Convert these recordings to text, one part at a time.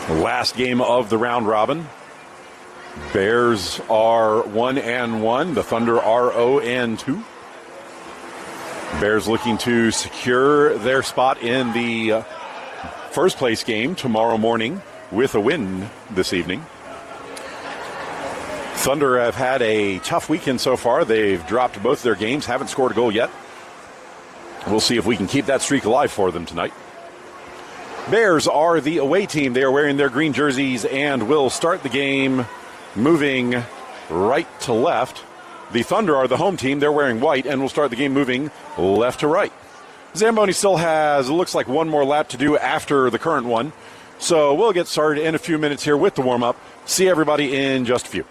Last game of the round robin. Bears are 1-1. The Thunder are 0-2. Bears looking to secure their spot in the first place game tomorrow morning with a win this evening. Thunder have had a tough weekend so far. They've dropped both their games, haven't scored a goal yet. We'll see if we can keep that streak alive for them tonight. Bears are the away team. They are wearing their green jerseys and will start the game moving right to left. The Thunder are the home team. They're wearing white and will start the game moving left to right. Zamboni still has, it looks like, one more lap to do after the current one. So we'll get started in a few minutes here with the warm-up. See everybody in just a few.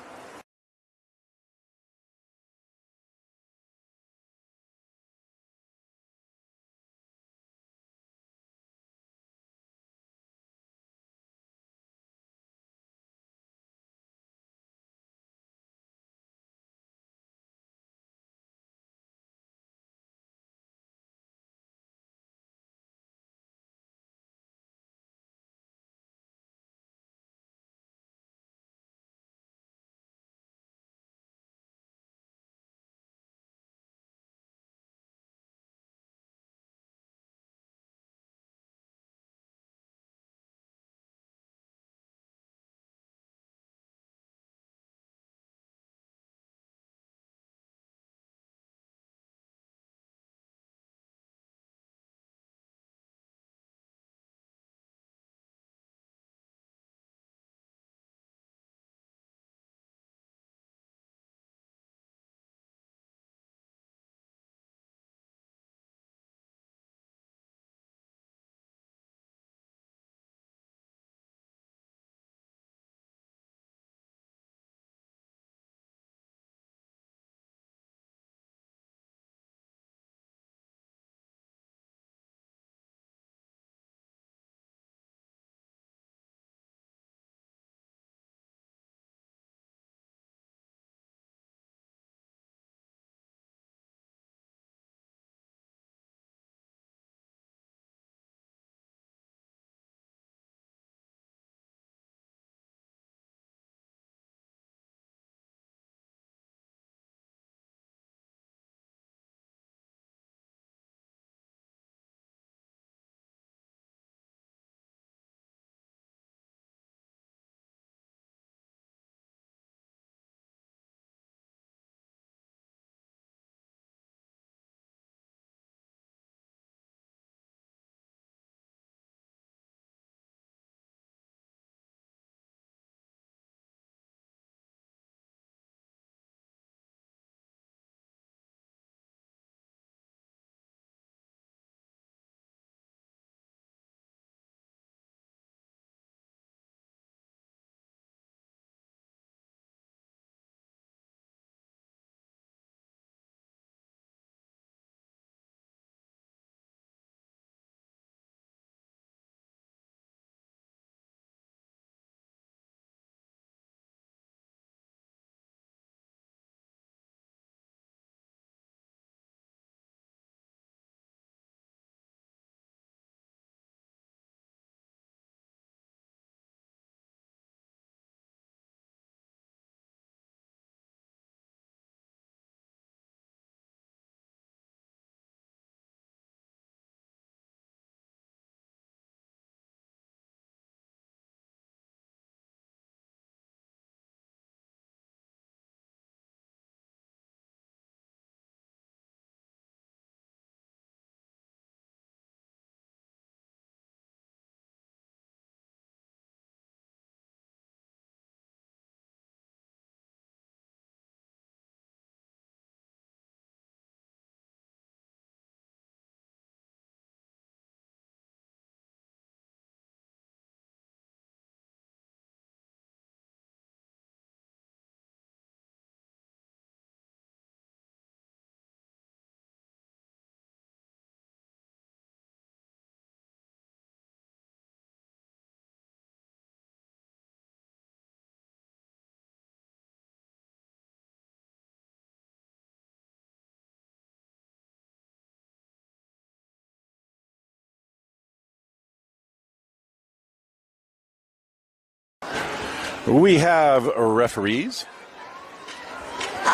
We have referees.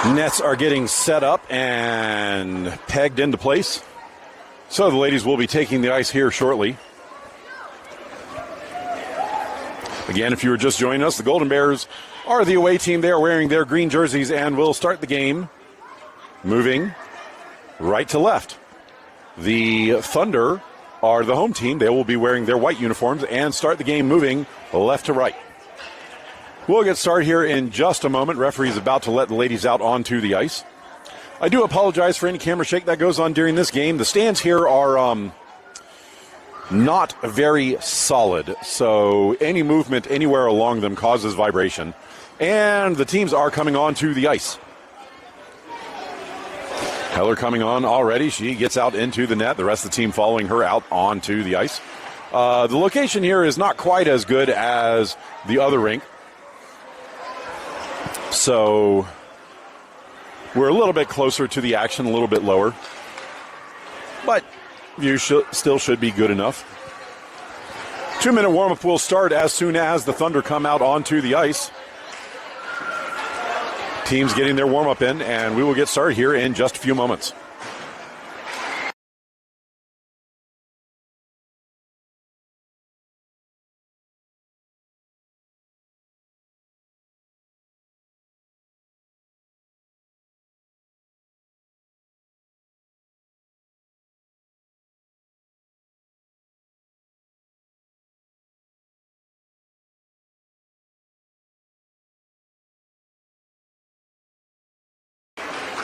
Nets are getting set up and pegged into place. So the ladies will be taking the ice here shortly. Again, if you were just joining us, the Golden Bears are the away team. They are wearing their green jerseys and will start the game moving right to left. The Thunder are the home team. They will be wearing their white uniforms and start the game moving left to right. We'll get started here in just a moment. Referee is about to let the ladies out onto the ice. I do apologize for any camera shake that goes on during this game. The stands here are not very solid, so any movement anywhere along them causes vibration. And the teams are coming onto the ice. Heller coming on already. She gets out into the net. The rest of the team following her out onto the ice. The location here is not quite as good as the other rink. So we're a little bit closer to the action, a little bit lower. But view still should be good enough. 2-minute warm-up will start as soon as the Thunder come out onto the ice. Teams getting their warm-up in, and we will get started here in just a few moments.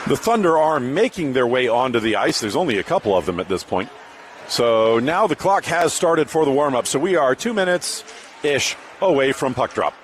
The Thunder are making their way onto the ice. There's only a couple of them at this point. So now the clock has started for the warm-up. So we are 2 minutes-ish away from puck drop.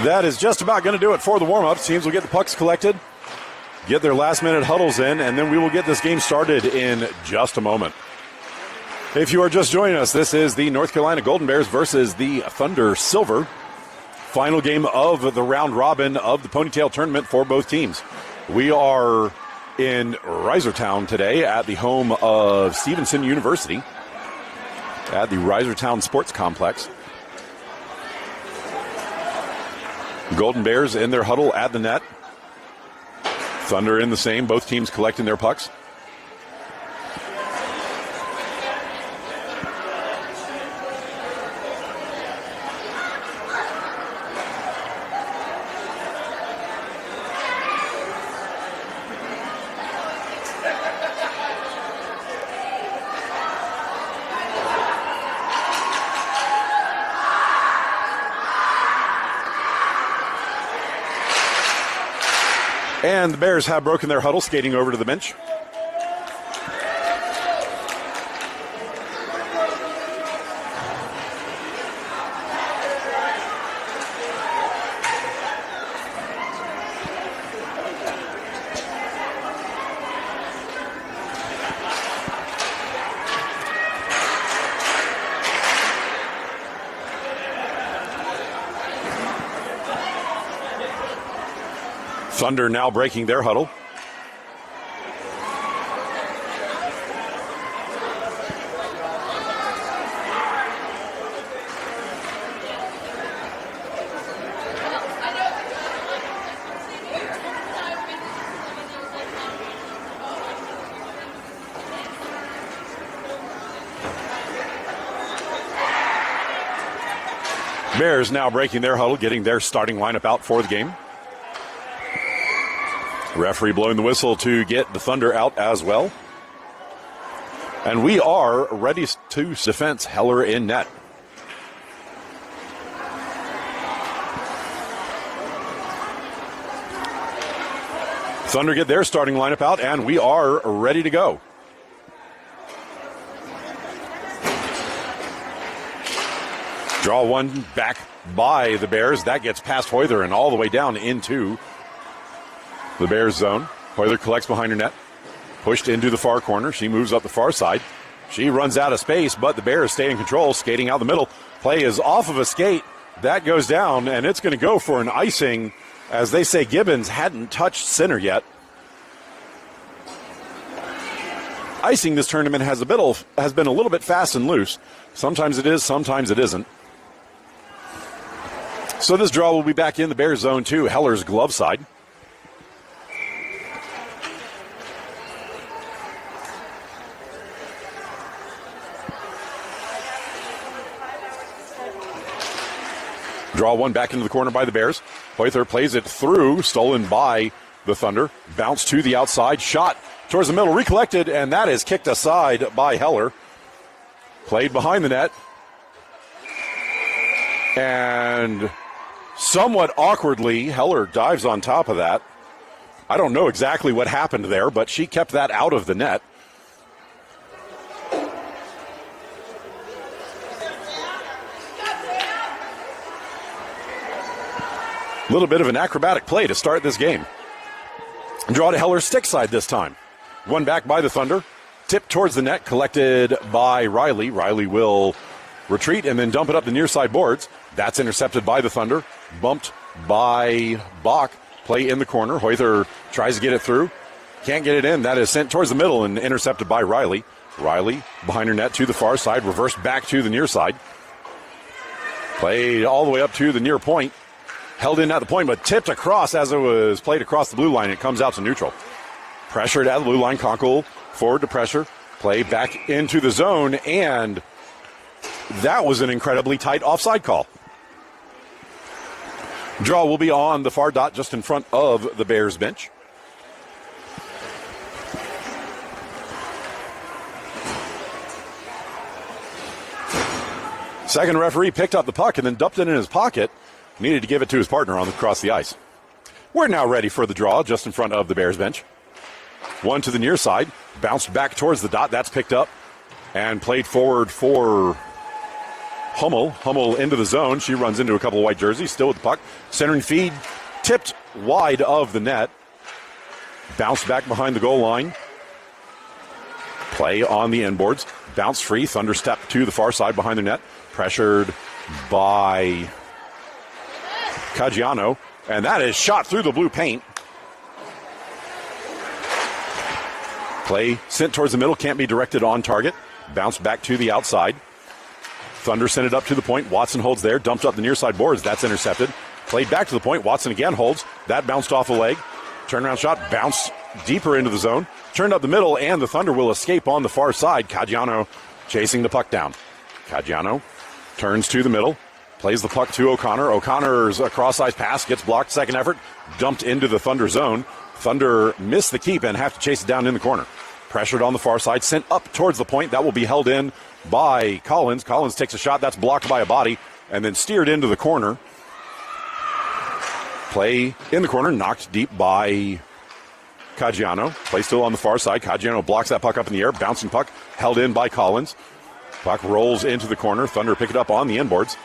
That is just about going to do it for the warm-up. Teams will get the pucks collected, get their last-minute huddles in, and then we will get this game started in just a moment. If you are just joining us, this is the North Carolina Golden Bears versus the Thunder Silver. Final game of the round robin of the Ponytail Tournament for both teams. We are in Reisterstown today at the home of Stevenson University. at the Reisterstown Sports Complex. Golden Bears in their huddle at the net. Thunder in the same, both teams collecting their pucks. And the Bears have broken their huddle, skating over to the bench. Thunder now breaking their huddle. Bears now breaking their huddle, getting their starting lineup out for the game. Referee blowing the whistle to get the Thunder out as well. And we are ready to defense. Heller in net. Thunder get their starting lineup out, and we are ready to go. Draw one back by the Bears. That gets past Hoyther and all the way down into the Bears zone. Hoyther collects behind her net. Pushed into the far corner. She moves up the far side. She runs out of space, but the Bears stay in control, skating out the middle. Play is off of a skate. That goes down, and it's going to go for an icing. As they say, Gibbons hadn't touched center yet. Icing this tournament has been a little bit fast and loose. Sometimes it is, sometimes it isn't. So this draw will be back in the Bears zone to Heller's glove side. Draw one back into the corner by the Bears. Hoyther plays it through, stolen by the Thunder. Bounce to the outside, shot towards the middle, recollected, and that is kicked aside by Heller. Played behind the net. And somewhat awkwardly, Heller dives on top of that. I don't know exactly what happened there, but she kept that out of the net. A little bit of an acrobatic play to start this game. Draw to Heller's stick side this time. One back by the Thunder. Tipped towards the net, collected by Riley. Riley will retreat and then dump it up the near side boards. That's intercepted by the Thunder. Bumped by Bach. Play in the corner. Hoyther tries to get it through. Can't get it in. That is sent towards the middle and intercepted by Riley. Riley behind her net to the far side. Reversed back to the near side. Played all the way up to the near point. Held in at the point, but tipped across as it was played across the blue line. It comes out to neutral. Pressured at the blue line. Conkle forward to pressure. Play back into the zone, and that was an incredibly tight offside call. Draw will be on the far dot just in front of the Bears bench. Second referee picked up the puck and then dumped it in his pocket. Needed to give it to his partner across the ice. We're now ready for the draw just in front of the Bears bench. One to the near side. Bounced back towards the dot. That's picked up and played forward for Hummel. Hummel into the zone. She runs into a couple of white jerseys. Still with the puck. Centering feed. Tipped wide of the net. Bounced back behind the goal line. Play on the inboards. Bounce free. Thunder step to the far side behind the net. Pressured by Caggiano, and that is shot through the blue paint. Play sent towards the middle, can't be directed on target. Bounce back to the outside. Thunder sent it up to the point. Watson holds there, dumped up the near side boards. That's intercepted. Played back to the point. Watson again holds. That bounced off a leg. Turnaround shot, bounced deeper into the zone. Turned up the middle, and the Thunder will escape on the far side. Caggiano chasing the puck down. Caggiano turns to the middle. Plays the puck to O'Connor. O'Connor's cross-ice pass gets blocked. Second effort, dumped into the Thunder zone. Thunder missed the keep and have to chase it down in the corner. Pressured on the far side, sent up towards the point. That will be held in by Collins. Collins takes a shot. That's blocked by a body and then steered into the corner. Play in the corner, knocked deep by Caggiano. Play still on the far side. Caggiano blocks that puck up in the air. Bouncing puck held in by Collins. Puck rolls into the corner. Thunder pick it up on the inboards.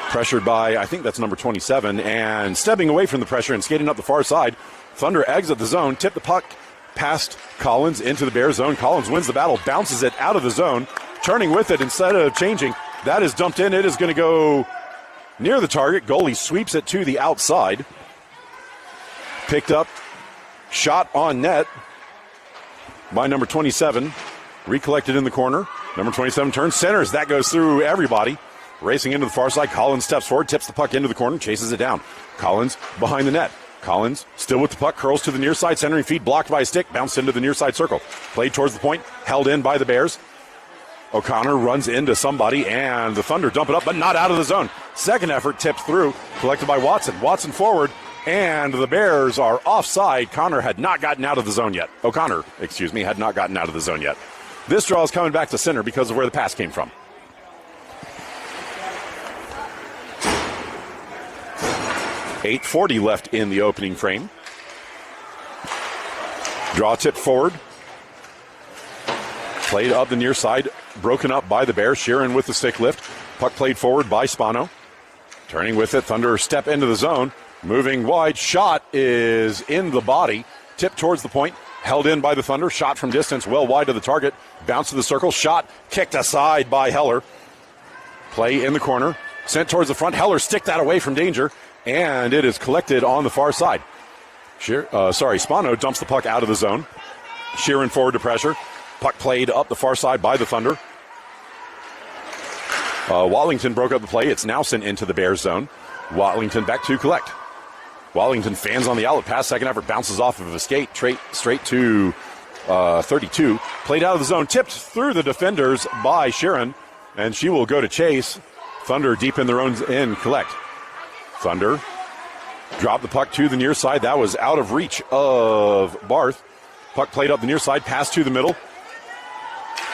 Pressured by, I think that's number 27, and stepping away from the pressure and skating up the far side. Thunder exit the zone, tip the puck past Collins into the Bears zone. Collins wins the battle, bounces it out of the zone, turning with it instead of changing. That is dumped in. It is going to go near the target. Goalie sweeps it to the outside. Picked up, shot on net by number 27. Recollected in the corner. Number 27 turns, centers. That goes through everybody. Racing into the far side, Collins steps forward, tips the puck into the corner, chases it down. Collins behind the net. Collins still with the puck, curls to the near side, centering feed, blocked by a stick, bounced into the near side circle. Played towards the point, held in by the Bears. O'Connor runs into somebody, and the Thunder dump it up, but not out of the zone. Second effort, tipped through, collected by Watson. Watson forward, and the Bears are offside. O'Connor had not gotten out of the zone yet. Had not gotten out of the zone yet. This draw is coming back to center because of where the pass came from. .840 left in the opening frame. Draw tip forward. Played up the near side, broken up by the Bears. Sheeran with the stick lift. Puck played forward by Spano. Turning with it, Thunder step into the zone. Moving wide, shot is in the body. Tip towards the point, held in by the Thunder. Shot from distance, well wide of the target. Bounce to the circle, shot kicked aside by Heller. Play in the corner, sent towards the front. Heller sticked that away from danger. And it is collected on the far side. Spano dumps the puck out of the zone. Sheeran forward to pressure. Puck played up the far side by the Thunder. Wallington broke up the play. It's now sent into the Bears zone. Wallington back to collect. Wallington fans on the outlet pass. Second effort bounces off of a skate straight to 32. Played out of the zone. Tipped through the defenders by Sheeran. And she will go to chase. Thunder deep in their own end collect. Thunder drop the puck to the near side. That was out of reach of Barth. Puck played up the near side, pass to the middle.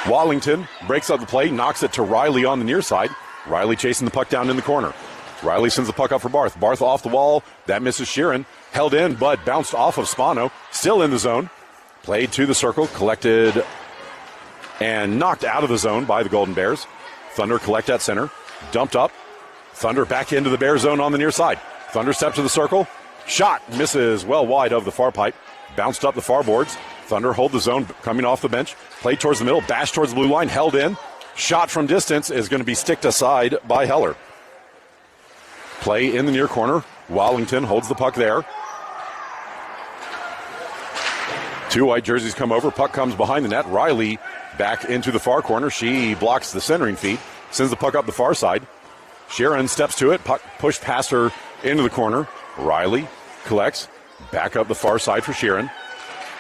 Wallington breaks up the play, knocks it to Riley on the near side. Riley chasing the puck down in the corner. Riley sends the puck up for Barth. Barth off the wall. That misses Sheeran. Held in, but bounced off of Spano. Still in the zone. Played to the circle, collected and knocked out of the zone by the Golden Bears. Thunder collect at center. Dumped up. Thunder back into the Bear zone on the near side. Thunder step to the circle. Shot misses well wide of the far pipe. Bounced up the far boards. Thunder hold the zone coming off the bench. Played towards the middle. Bashed towards the blue line. Held in. Shot from distance is going to be sticked aside by Heller. Play in the near corner. Wallington holds the puck there. Two white jerseys come over. Puck comes behind the net. Riley back into the far corner. She blocks the centering feed. Sends the puck up the far side. Sheeran steps to it. Puck pushed past her into the corner. Riley collects. Back up the far side for Sheeran.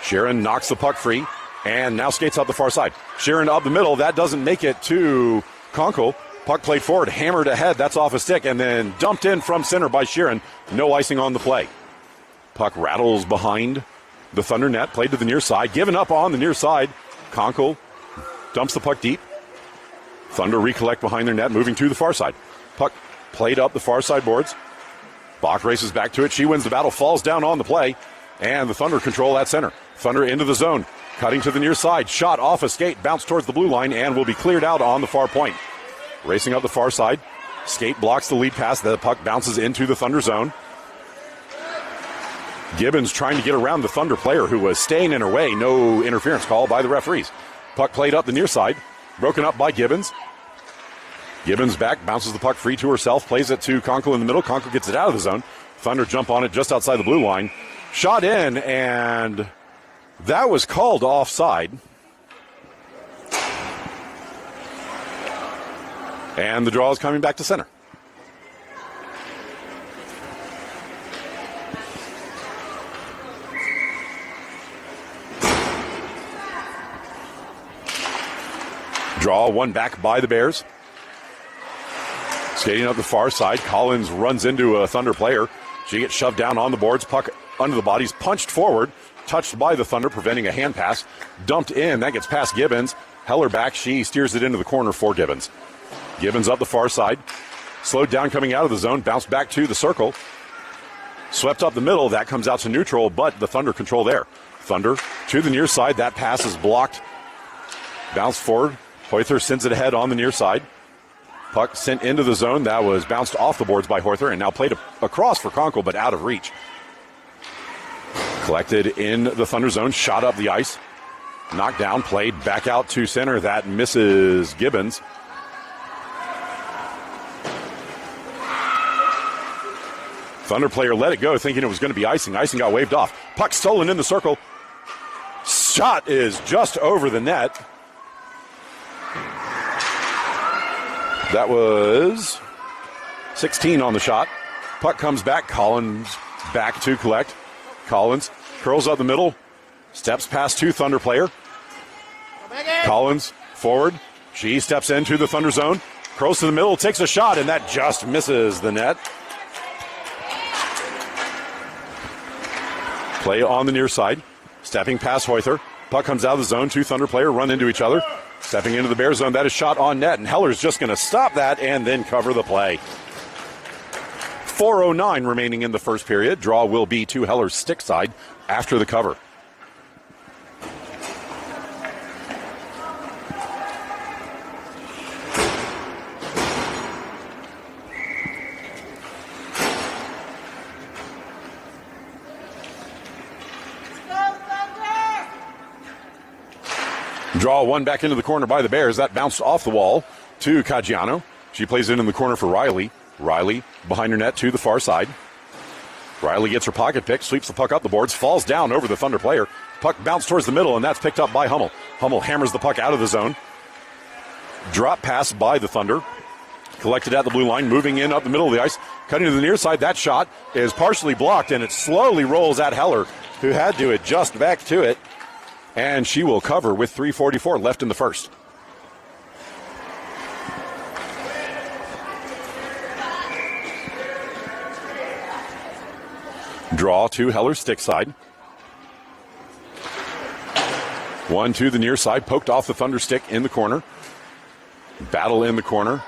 Sheeran knocks the puck free and now skates up the far side. Sheeran up the middle. That doesn't make it to Conkle. Puck played forward. Hammered ahead. That's off a stick and then dumped in from center by Sheeran. No icing on the play. Puck rattles behind the Thunder net. Played to the near side. Given up on the near side. Conkle dumps the puck deep. Thunder recollect behind their net. Moving to the far side. Puck played up the far side boards. Bach races back to it. She wins the battle, falls down on the play, and the Thunder control at center. Thunder into the zone, cutting to the near side. Shot off a skate, bounced towards the blue line, and will be cleared out on the far point. Racing up the far side. Skate blocks the lead pass. The puck bounces into the Thunder zone. Gibbons trying to get around the Thunder player who was staying in her way. No interference call by the referees. Puck played up the near side. Broken up by Gibbons. Gibbons back, bounces the puck free to herself, plays it to Conkle in the middle. Conkle gets it out of the zone. Thunder jump on it just outside the blue line. Shot in, and that was called offside. And the draw is coming back to center. Draw one back by the Bears. Skating up the far side, Collins runs into a Thunder player. She gets shoved down on the boards, puck under the bodies, punched forward, touched by the Thunder, preventing a hand pass. Dumped in, that gets past Gibbons. Heller back, she steers it into the corner for Gibbons. Gibbons up the far side, slowed down coming out of the zone, bounced back to the circle. Swept up the middle, that comes out to neutral, but the Thunder control there. Thunder to the near side, that pass is blocked. Bounced forward, Hoyther sends it ahead on the near side. Puck sent into the zone, that was bounced off the boards by Hoyther and now played across for Conkle, but out of reach. Collected in the Thunder zone, shot up the ice. Knocked down, played back out to center, that misses Gibbons. Thunder player let it go, thinking it was going to be icing. Icing got waved off. Puck stolen in the circle. Shot is just over the net. That was 16 on the shot. Puck comes back. Collins back to collect. Collins curls up the middle. Steps past two Thunder player. Collins forward. She steps into the Thunder zone. Curls to the middle, takes a shot, and that just misses the net. Play on the near side. Stepping past Hoyther. Puck comes out of the zone. Two Thunder player run into each other. Stepping into the Bear zone. That is shot on net, and Heller's just going to stop that and then cover the play. 4:09 remaining in the first period. Draw will be to Heller's stick side after the cover. Draw one back into the corner by the Bears. That bounced off the wall to Caggiano. She plays it in the corner for Riley. Riley behind her net to the far side. Riley gets her pocket pick, sweeps the puck up the boards, falls down over the Thunder player. Puck bounced towards the middle, and that's picked up by Hummel. Hummel hammers the puck out of the zone. Drop pass by the Thunder. Collected at the blue line, moving in up the middle of the ice. Cutting to the near side. That shot is partially blocked, and it slowly rolls at Heller, who had to adjust back to it. And she will cover with 3:44 left in the first. Draw to Heller's stick side. One to the near side, poked off the Thunder stick in the corner. Battle in the corner.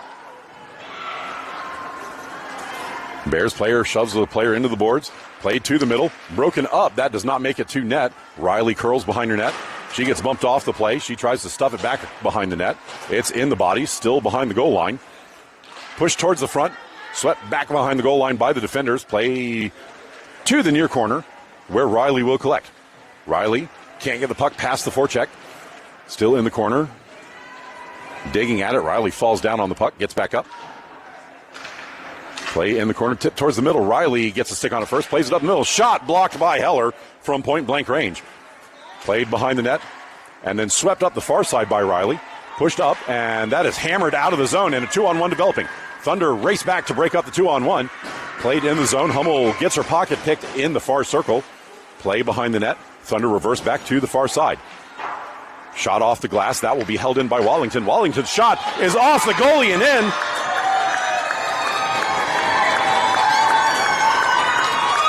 Bears player shoves the player into the boards. Played to the middle. Broken up. That does not make it to net. Riley curls behind her net. She gets bumped off the play. She tries to stuff it back behind the net. It's in the body, still behind the goal line. Pushed towards the front. Swept back behind the goal line by the defenders. Play to the near corner where Riley will collect. Riley can't get the puck past the forecheck. Still in the corner. Digging at it. Riley falls down on the puck. Gets back up. Play in the corner, tip towards the middle. Riley gets a stick on it first, plays it up the middle. Shot blocked by Heller from point blank range. Played behind the net and then swept up the far side by Riley. Pushed up, and that is hammered out of the zone, and a 2-on-1 developing. Thunder race back to break up the 2-on-1. Played in the zone. Hummel gets her pocket picked in the far circle. Play behind the net. Thunder reverse back to the far side. Shot off the glass. That will be held in by Wallington. Wallington's shot is off the goalie and in.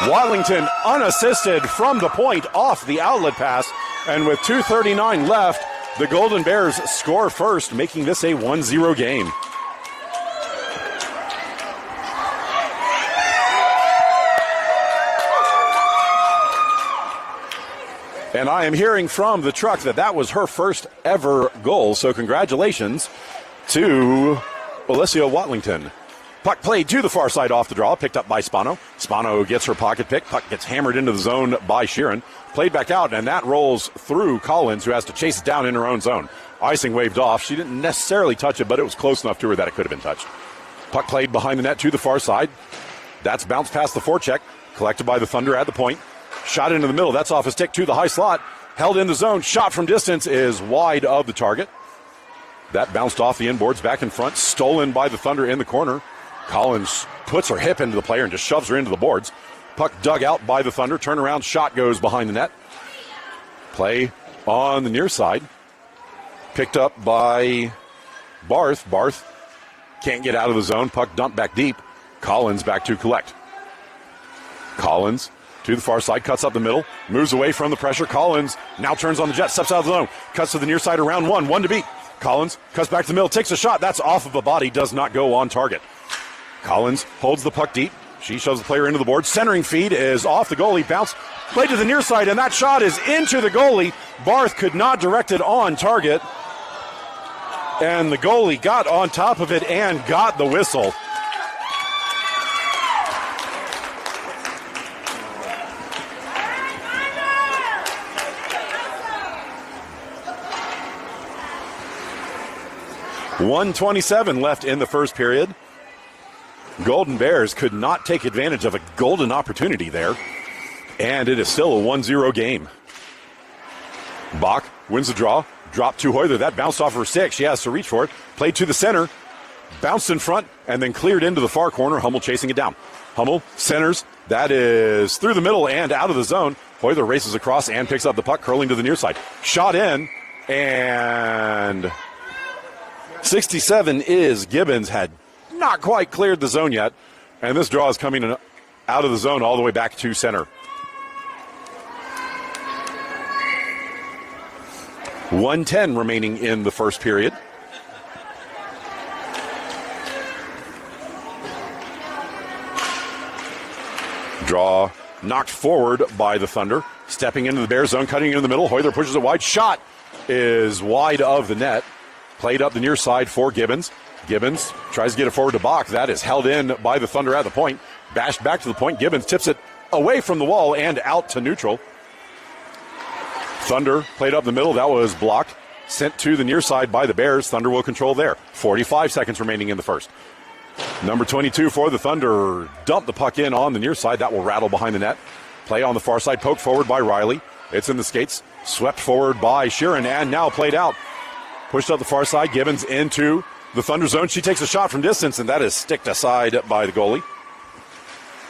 Wallington unassisted from the point off the outlet pass, and with 2:39 left, the Golden Bears score first, making this a 1-0 game. And I am hearing from the truck that was her first ever goal, so congratulations to Alessia Wallington. Puck played to the far side off the draw, picked up by Spano. Spano gets her pocket pick. Puck gets hammered into the zone by Sheeran. Played back out, and that rolls through Collins, who has to chase it down in her own zone. Icing waved off. She didn't necessarily touch it, but it was close enough to her that it could have been touched. Puck played behind the net to the far side. That's bounced past the forecheck. Collected by the Thunder at the point. Shot into the middle. That's off a stick to the high slot. Held in the zone. Shot from distance is wide of the target. That bounced off the inboards back in front, stolen by the Thunder in the corner. Collins puts her hip into the player and just shoves her into the boards. Puck dug out by the Thunder. Turnaround shot goes behind the net. Play on the near side. Picked up by Barth. Barth can't get out of the zone. Puck dumped back deep. Collins back to collect. Collins to the far side, cuts up the middle, moves away from the pressure. Collins now turns on the jet, steps out of the zone, cuts to the near side around one to beat. Collins cuts back to the middle, takes a shot. That's off of a body, does not go on target. Collins holds the puck deep. She shoves the player into the board. Centering feed is off the goalie, bounce, play to the near side, and that shot is into the goalie. Barth could not direct it on target. And the goalie got on top of it and got the whistle. .127 left in the first period. Golden Bears could not take advantage of a golden opportunity there. And it is still a 1-0 game. Bach wins the draw. Drop to Hoyler. That bounced off her stick. She has to reach for it. Played to the center. Bounced in front and then cleared into the far corner. Hummel chasing it down. Hummel centers. That is through the middle and out of the zone. Hoyler races across and picks up the puck, curling to the near side. Shot in. And 67 is Gibbons. Had not quite cleared the zone yet. And this draw is coming out of the zone all the way back to center. 1:10 remaining in the first period. Draw knocked forward by the Thunder. Stepping into the Bear zone, cutting into the middle. Hoyler pushes it wide. Shot is wide of the net. Played up the near side for Gibbons. Gibbons tries to get it forward to Bach. That is held in by the Thunder at the point. Bashed back to the point. Gibbons tips it away from the wall and out to neutral. Thunder played up the middle. That was blocked. Sent to the near side by the Bears. Thunder will control there. 45 seconds remaining in the first. Number 22 for the Thunder. Dumped the puck in on the near side. That will rattle behind the net. Play on the far side. Poked forward by Riley. It's in the skates. Swept forward by Sheeran and now played out. Pushed up the far side. Gibbons into the Thunder zone. She takes a shot from distance and that is sticked aside by the goalie.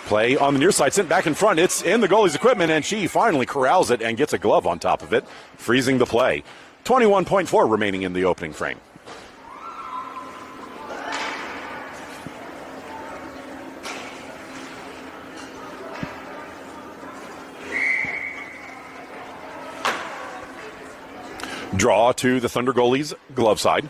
Play on the near side, sent back in front. It's in the goalie's equipment, and she finally corrals it and gets a glove on top of it, freezing the play. 21.4 remaining in the opening frame. Draw to the Thunder goalie's glove side.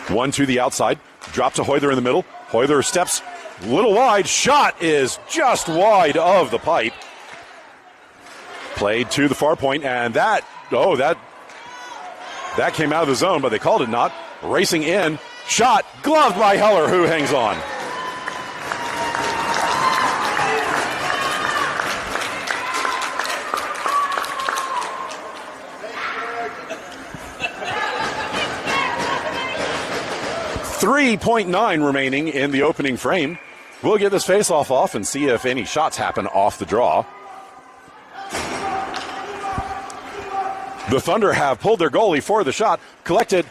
One to the outside. Drop to Hoyler in the middle. Hoyler steps a little wide. Shot is just wide of the pipe. Played to the far point, and that came out of the zone, but they called it not. Racing in. Shot gloved by Heller, who hangs on. .9 remaining in the opening frame. We'll get this faceoff off and see if any shots happen off the draw. The Thunder have pulled their goalie for the shot. Collected.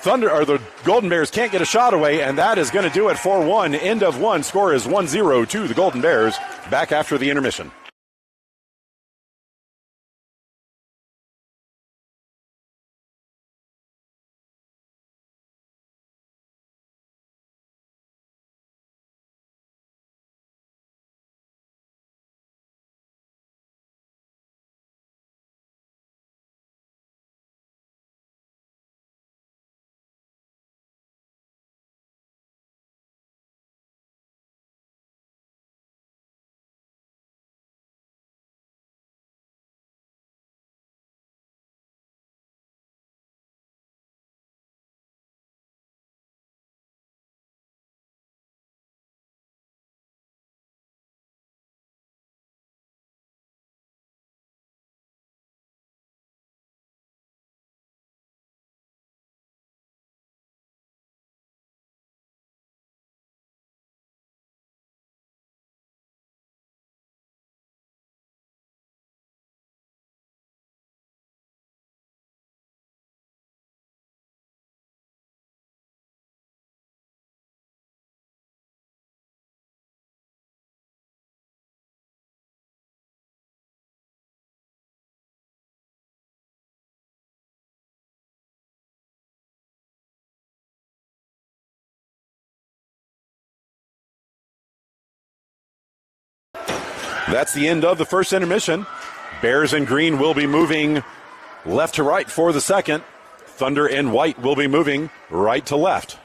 The Golden Bears can't get a shot away, and that is going to do it for one. End of one. Score is 1-0 to the Golden Bears. Back after the intermission. That's the end of the first intermission. Bears in green will be moving left to right for the second. Thunder in white will be moving right to left.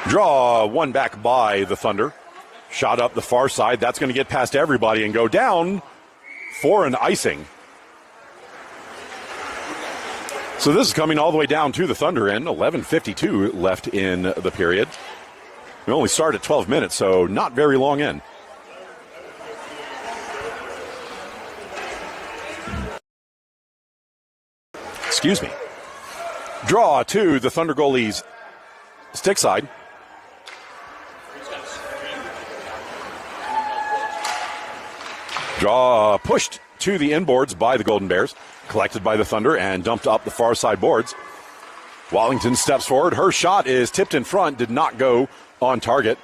Draw one back by the Thunder. Shot up the far side. That's going to get past everybody and go down for an icing. So this is coming all the way down to the Thunder end. 11:52 left in the period. We only start at 12 minutes, so not very long in. Excuse me. Draw to the Thunder goalie's stick side. Draw pushed to the inboards by the Golden Bears, collected by the Thunder and dumped up the far side boards. Wallington steps forward. Her shot is tipped in front, did not go on target.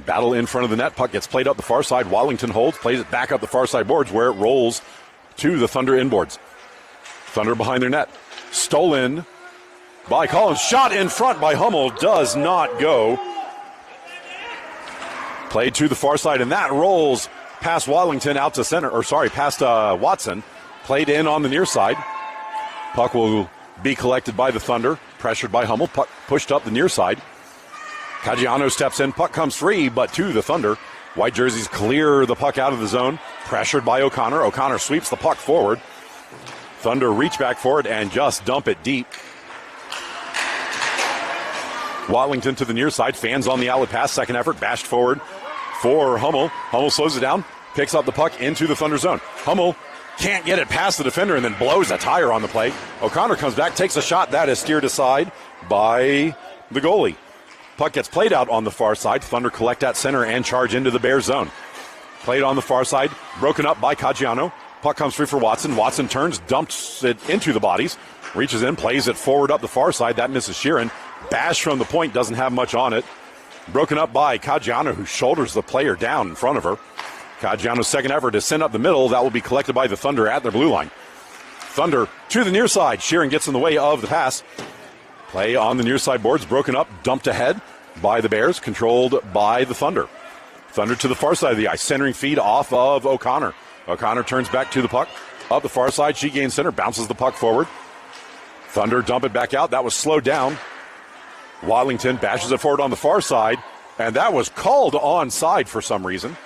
Battle in front of the net. Puck gets played up the far side. Wallington holds, plays it back up the far side boards where it rolls to the Thunder inboards. Thunder behind their net. Stolen by Collins. Shot in front by Hummel does not go. Played to the far side, and that rolls past Wallington out to center, past Watson. Played in on the near side. Puck will be collected by the Thunder. Pressured by Hummel. Puck pushed up the near side. Caggiano steps in. Puck comes free, but to the Thunder. White jerseys clear the puck out of the zone. Pressured by O'Connor. O'Connor sweeps the puck forward. Thunder reach back for it and just dump it deep. Wallington to the near side. Fans on the outlet pass. Second effort. Bashed forward for Hummel. Hummel slows it down, picks up the puck into the Thunder zone. Hummel can't get it past the defender and then blows a tire on the play. O'Connor comes back, takes a shot. That is steered aside by the goalie. Puck gets played out on the far side. Thunder collect at center and charge into the Bears zone. Played on the far side, broken up by Caggiano. Puck comes free for Watson. Watson turns, dumps it into the bodies, reaches in, plays it forward up the far side. That misses Sheeran. Bash from the point, doesn't have much on it. Broken up by Caggiano, who shoulders the player down in front of her. Caggiano's second effort is sent up the middle. That will be collected by the Thunder at their blue line. Thunder to the near side. Sheeran gets in the way of the pass. Play on the near side boards, broken up, dumped ahead by the Bears, controlled by the Thunder. Thunder to the far side of the ice, centering feed off of O'Connor. O'Connor turns back to the puck. Up the far side, she gains center, bounces the puck forward. Thunder dump it back out. That was slowed down. Wallington bashes it forward on the far side, and that was called onside for some reason.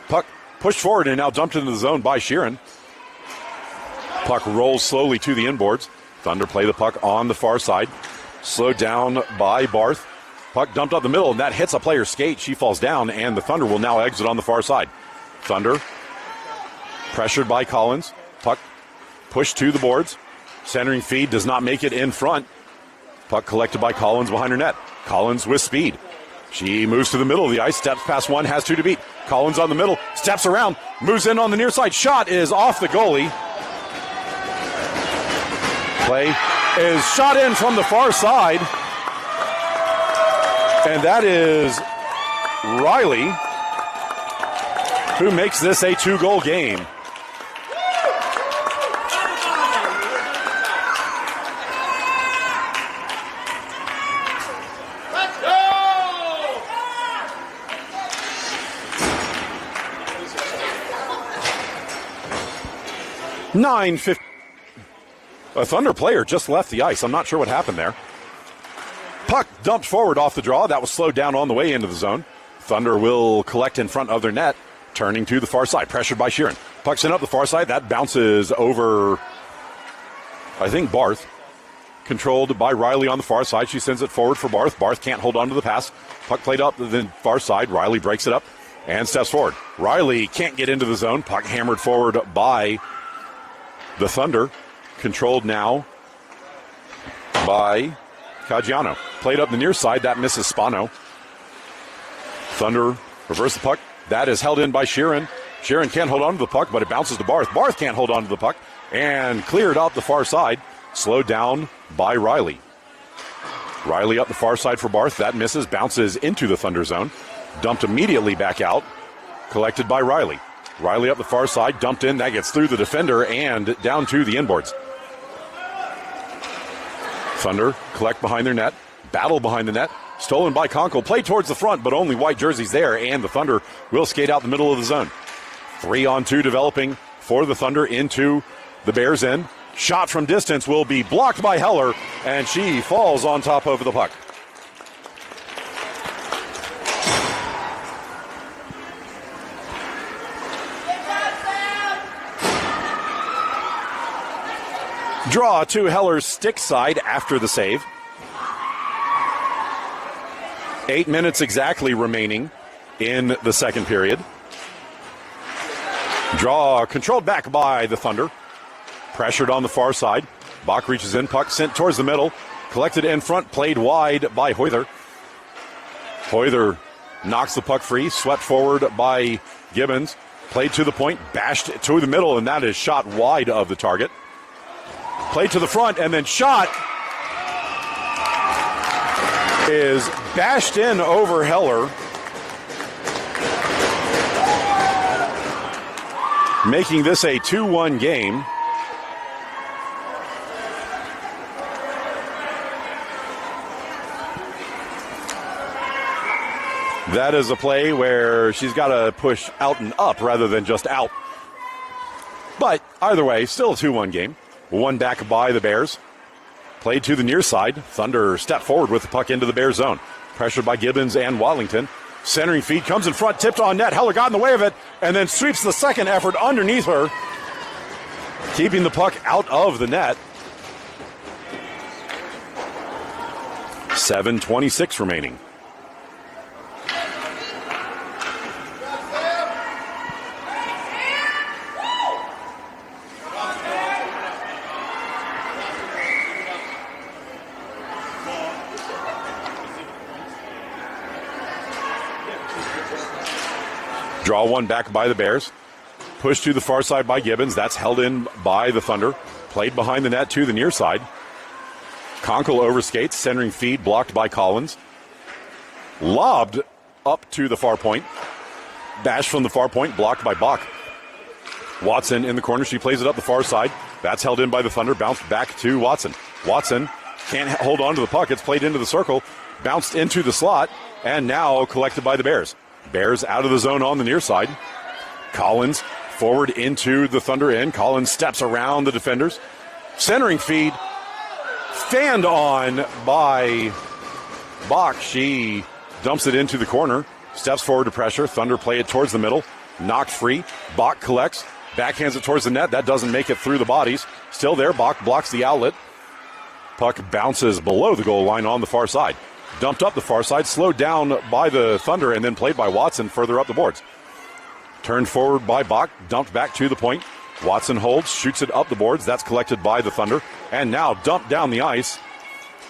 Puck pushed forward and now dumped into the zone by Sheeran. Puck rolls slowly to the inboards. Thunder play the puck on the far side. Slowed down by Barth. Puck dumped up the middle, and that hits a player's skate. She falls down, and the Thunder will now exit on the far side. Thunder pressured by Collins. Puck pushed to the boards. Centering feed does not make it in front. Puck collected by Collins behind her net. Collins with speed. She moves to the middle of the ice, steps past one, has two to beat. Collins on the middle, steps around, moves in on the near side. Shot is off the goalie. Play is shot in from the far side. And that is Riley, who makes this a 2-goal game. A Thunder player just left the ice. I'm not sure what happened there. Puck dumped forward off the draw. That was slowed down on the way into the zone. Thunder will collect in front of their net, turning to the far side. Pressured by Sheeran. Puck sent up the far side. That bounces over, I think, Barth. Controlled by Riley on the far side. She sends it forward for Barth. Barth can't hold on to the pass. Puck played up the far side. Riley breaks it up and steps forward. Riley can't get into the zone. Puck hammered forward by the Thunder, controlled now by Caggiano. Played up the near side. That misses Spano. Thunder reverse the puck. That is held in by Sheeran. Sheeran can't hold on to the puck, but it bounces to Barth. Barth can't hold on to the puck and cleared out the far side. Slowed down by Riley. Riley up the far side for Barth. That misses. Bounces into the Thunder zone. Dumped immediately back out. Collected by Riley. Riley up the far side, dumped in. That gets through the defender and down to the inboards. Thunder collect behind their net. Battle behind the net. Stolen by Conkle. Play towards the front, but only white jerseys there, and the Thunder will skate out the middle of the zone. 3-on-2 developing for the Thunder into the Bears' end. Shot from distance will be blocked by Heller, and she falls on top of the puck. Draw to Heller's stick side after the save. 8 minutes exactly remaining in the second period. Draw controlled back by the Thunder. Pressured on the far side. Bach reaches in, puck sent towards the middle. Collected in front, played wide by Hoyther. Hoyther knocks the puck free, swept forward by Gibbons. Played to the point, bashed to the middle, and that is shot wide of the target. Played to the front, and then shot is bashed in over Heller, making this a 2-1 game. That is a play where she's got to push out and up rather than just out. But either way, still a 2-1 game. One back by the Bears. Played to the near side. Thunder step forward with the puck into the Bears zone. Pressured by Gibbons and Wallington. Centering feed comes in front, tipped on net. Heller got in the way of it and then sweeps the second effort underneath her, keeping the puck out of the net. 7:26 remaining. Draw one back by the Bears. Pushed to the far side by Gibbons. That's held in by the Thunder. Played behind the net to the near side. Conkle overskates. Centering feed blocked by Collins. Lobbed up to the far point. Bash from the far point blocked by Bach. Watson in the corner. She plays it up the far side. That's held in by the Thunder. Bounced back to Watson. Watson can't hold on to the puck. It's played into the circle. Bounced into the slot. And now collected by the Bears. Bears out of the zone on the near side. Collins forward into the Thunder end. Collins steps around the defenders. Centering feed. Fanned on by Bach. She dumps it into the corner. Steps forward to pressure. Thunder play it towards the middle. Knocked free. Bach collects. Backhands it towards the net. That doesn't make it through the bodies. Still there. Bach blocks the outlet. Puck bounces below the goal line on the far side. Dumped up the far side, slowed down by the Thunder, and then played by Watson further up the boards. Turned forward by Bach, dumped back to the point. Watson holds, shoots it up the boards. That's collected by the Thunder. And now dumped down the ice.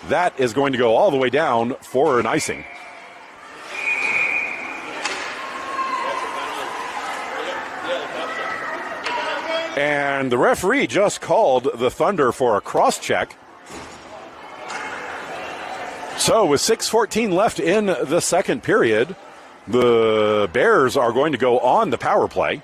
That is going to go all the way down for an icing. And the referee just called the Thunder for a cross-check. So with 6:14 left in the second period, the Bears are going to go on the power play.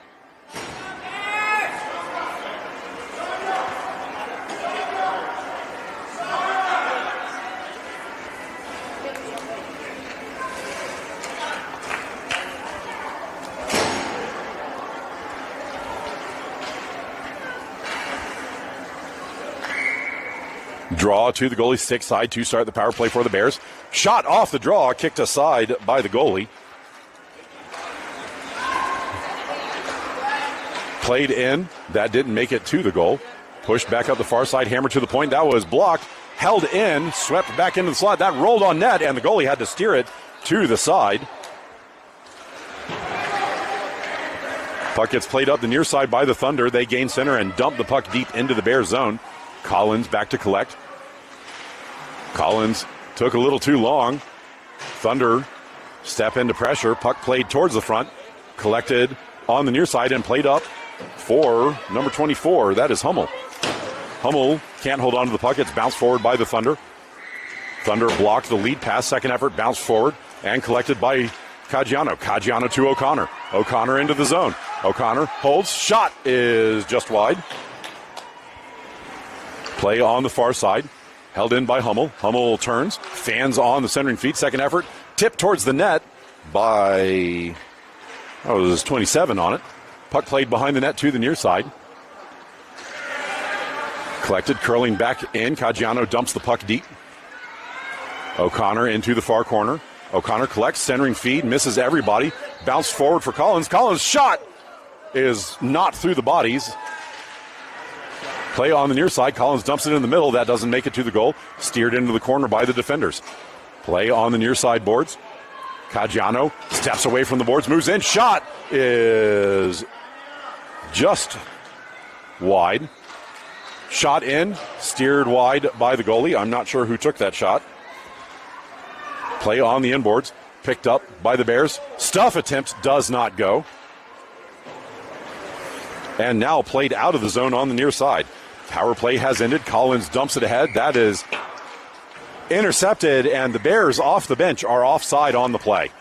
Draw to the goalie's stick side to start the power play for the Bears. Shot off the draw, kicked aside by the goalie. Played in, that didn't make it to the goal. Pushed back up the far side, hammered to the point. That was blocked, held in, swept back into the slot. That rolled on net, and the goalie had to steer it to the side. Puck gets played up the near side by the Thunder. They gain center and dump the puck deep into the Bears zone. Collins back to collect. Collins took a little too long. Thunder step into pressure. Puck played towards the front. Collected on the near side and played up for number 24. That is Hummel. Hummel can't hold on to the puck. It's bounced forward by the Thunder. Thunder blocked the lead pass. Second effort, bounced forward and collected by Caggiano to O'Connor. O'Connor into the zone. O'Connor holds. Shot is just wide. Play on the far side. Held in by Hummel. Hummel turns. Fans on the centering feet. Second effort. Tip towards the net by, it was 27 on it. Puck played behind the net to the near side. Collected, curling back in. Caggiano dumps the puck deep. O'Connor into the far corner. O'Connor collects, centering feed, misses everybody. Bounced forward for Collins. Collins' shot is not through the bodies. Play on the near side. Collins dumps it in the middle. That doesn't make it to the goal. Steered into the corner by the defenders. Play on the near side boards. Caggiano steps away from the boards, moves in. Shot is just wide. Shot in, steered wide by the goalie. I'm not sure who took that shot. Play on the inboards, picked up by the Bears. Stuff attempt does not go. And now played out of the zone on the near side. Power play has ended. Collins dumps it ahead. That is intercepted, and the Bears off the bench are offside on the play.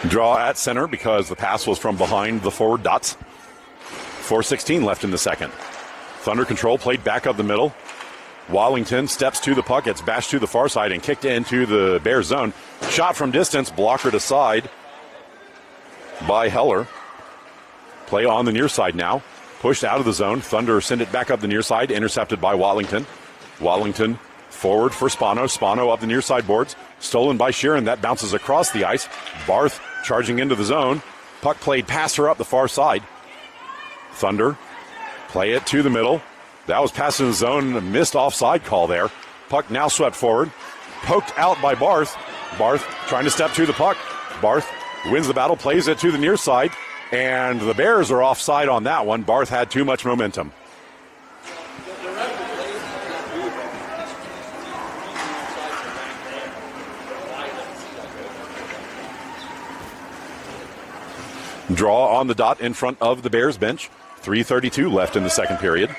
Draw at center because the pass was from behind the forward dots. 4:16 left in the second. Thunder control played back up the middle. Wallington steps to the puck, gets bashed to the far side and kicked into the Bears zone. Shot from distance, blockered aside by Heller. Play on the near side now. Pushed out of the zone. Thunder send it back up the near side, intercepted by Wallington. Wallington forward for Spano. Spano up the near side boards. Stolen by Sheeran. That bounces across the ice. Barth charging into the zone. Puck played past her up the far side. Thunder play it to the middle. That was passed in the zone. Missed offside call there. Puck now swept forward. Poked out by Barth. Barth trying to step to the puck. Barth wins the battle, plays it to the near side. And the Bears are offside on that one. Barth had too much momentum. Draw on the dot in front of the Bears bench. 3:32 left in the second period.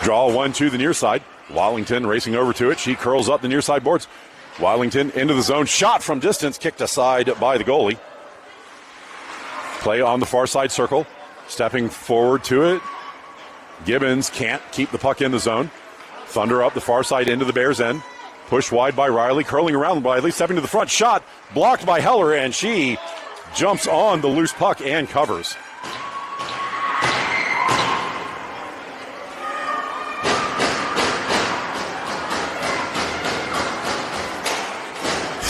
Draw one to the near side. Wallington racing over to it. She curls up the near side boards. Wallington into the zone. Shot from distance. Kicked aside by the goalie. Play on the far side circle. Stepping forward to it. Gibbons can't keep the puck in the zone. Thunder up the far side into the Bears end. Pushed wide by Riley. Curling around Riley. Stepping to the front. Shot blocked by Heller. And she jumps on the loose puck and covers.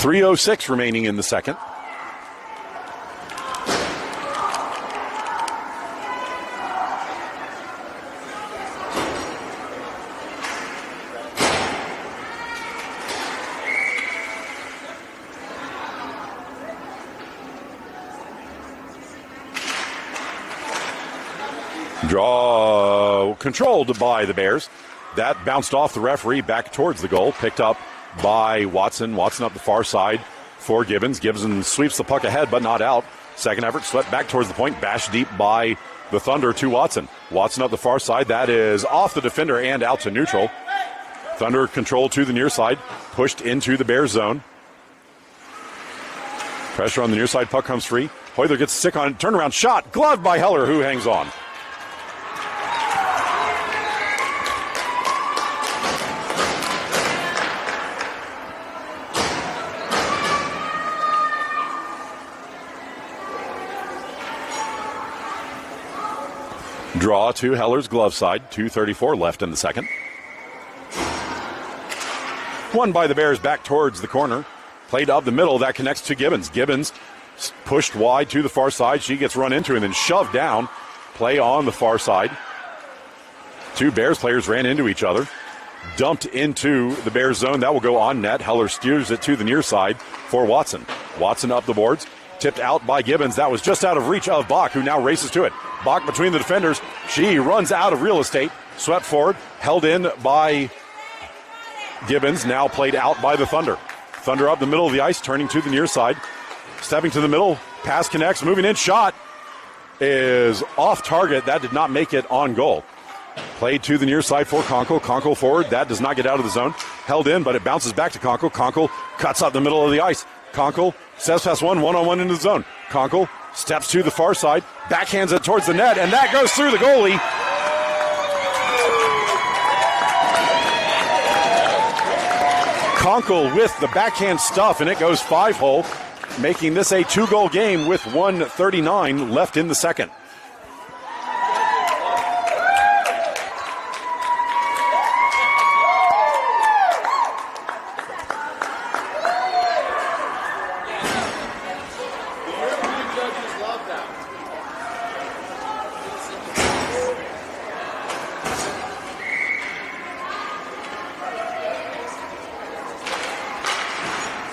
.306 remaining in the second. Draw controlled by the Bears. That bounced off the referee back towards the goal. Picked up by Watson. Watson up the far side for Gibbons. Gibbons sweeps the puck ahead, but not out. Second effort, swept back towards the point. Bashed deep by the Thunder to Watson. Watson up the far side. That is off the defender and out to neutral. Thunder control to the near side. Pushed into the Bears zone. Pressure on the near side. Puck comes free. Hoyler gets sick on it. Turnaround shot. Gloved by Heller, who hangs on. Draw to Heller's glove side. 2:34 left in the second. Won by the Bears back towards the corner. Played up the middle. That connects to Gibbons. Gibbons pushed wide to the far side. She gets run into and then shoved down. Play on the far side. Two Bears players ran into each other. Dumped into the Bears zone. That will go on net. Heller steers it to the near side for Watson. Watson up the boards. Tipped out by Gibbons. That was just out of reach of Bach, who now races to it. Bach between the defenders. She runs out of real estate. Swept forward. Held in by Gibbons. Now played out by the Thunder. Thunder up the middle of the ice, turning to the near side. Stepping to the middle. Pass connects, moving in, shot is off target. That did not make it on goal. Played to the near side for Conkle. Conkle forward. That does not get out of the zone. Held in, but it bounces back to Conkle. Conkle cuts out the middle of the ice. Conkle says pass one-on-one into the zone. Conkle steps to the far side, backhands it towards the net, and that goes through the goalie. Conkle with the backhand stuff, and it goes 5-hole, making this a 2-goal game with 1:39 left in the second.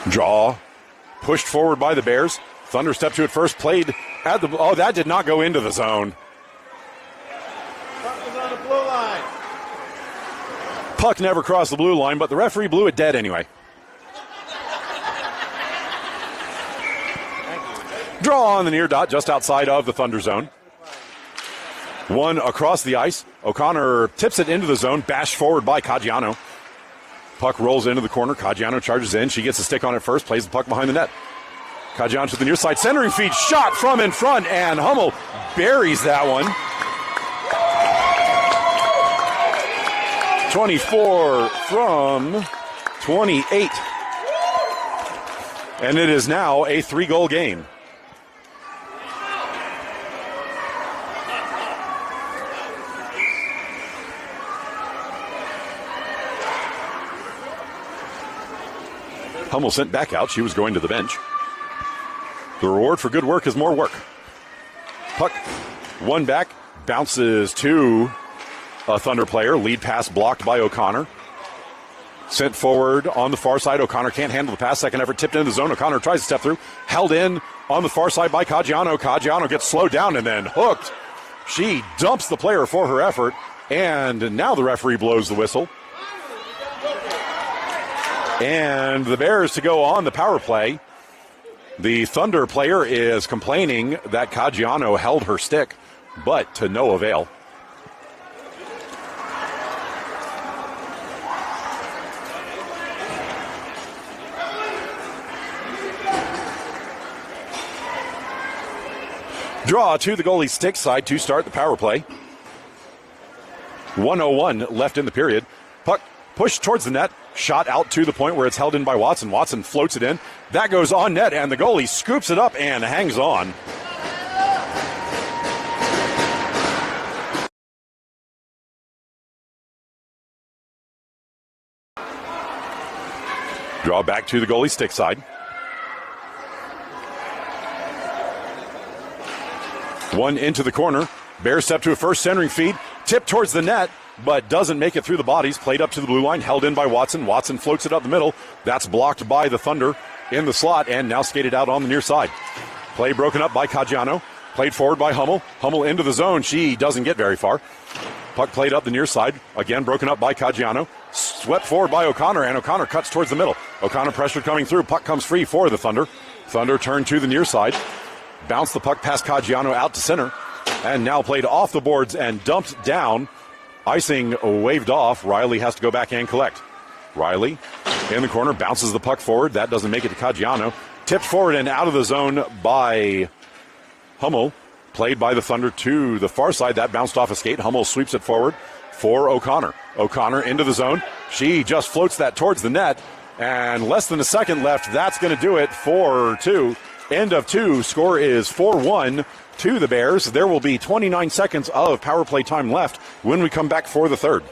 Draw, pushed forward by the Bears. Thunder stepped to it first, played at the... Oh, that did not go into the zone. Puck was on the blue line. Puck never crossed the blue line, but the referee blew it dead anyway. Draw on the near dot, just outside of the Thunder zone. One across the ice. O'Connor tips it into the zone, bashed forward by Caggiano. Puck rolls into the corner. Caggiano charges in. She gets a stick on it first, plays the puck behind the net. Caggiano to the near side, centering feed, shot from in front, and Hummel buries that one. 24 from 28. And it is now a 3-goal game. Hummel sent back out. She was going to the bench. The reward for good work is more work. Puck, one back, bounces to a Thunder player. Lead pass blocked by O'Connor. Sent forward on the far side. O'Connor can't handle the pass. Second effort tipped into the zone. O'Connor tries to step through. Held in on the far side by Caggiano. Caggiano gets slowed down and then hooked. She dumps the player for her effort. And now the referee blows the whistle. And the Bears to go on the power play. The Thunder player is complaining that Caggiano held her stick, but to no avail. Draw to the goalie's stick side to start the power play. 1:01 left in the period. Puck pushed towards the net. Shot out to the point where it's held in by Watson. Watson floats it in. That goes on net, and the goalie scoops it up and hangs on. Draw back to the goalie stick side. One into the corner. Bears step to a first centering feed. Tip towards the net, but doesn't make it through the bodies. Played up to the blue line, held in by Watson. Watson floats it up the middle. That's blocked by the Thunder in the slot and now skated out on the near side. Play broken up by Caggiano. Played forward by Hummel. Hummel into the zone. She doesn't get very far. Puck played up the near side. Again broken up by Caggiano. Swept forward by O'Connor, and O'Connor cuts towards the middle. O'Connor pressure coming through. Puck comes free for the Thunder. Thunder turn to the near side. Bounce the puck past Caggiano out to center. And now played off the boards and dumped down. Icing waved off. Riley has to go back and collect. Riley in the corner, bounces the puck forward. That doesn't make it to Caggiano. Tipped forward and out of the zone by Hummel. Played by the Thunder to the far side. That bounced off a skate. Hummel sweeps it forward for O'Connor. O'Connor into the zone. She just floats that towards the net. And less than a second left. That's going to do it for 2. End of 2. Score is 4-1 to the Bears. There will be 29 seconds of power play time left when we come back for the third.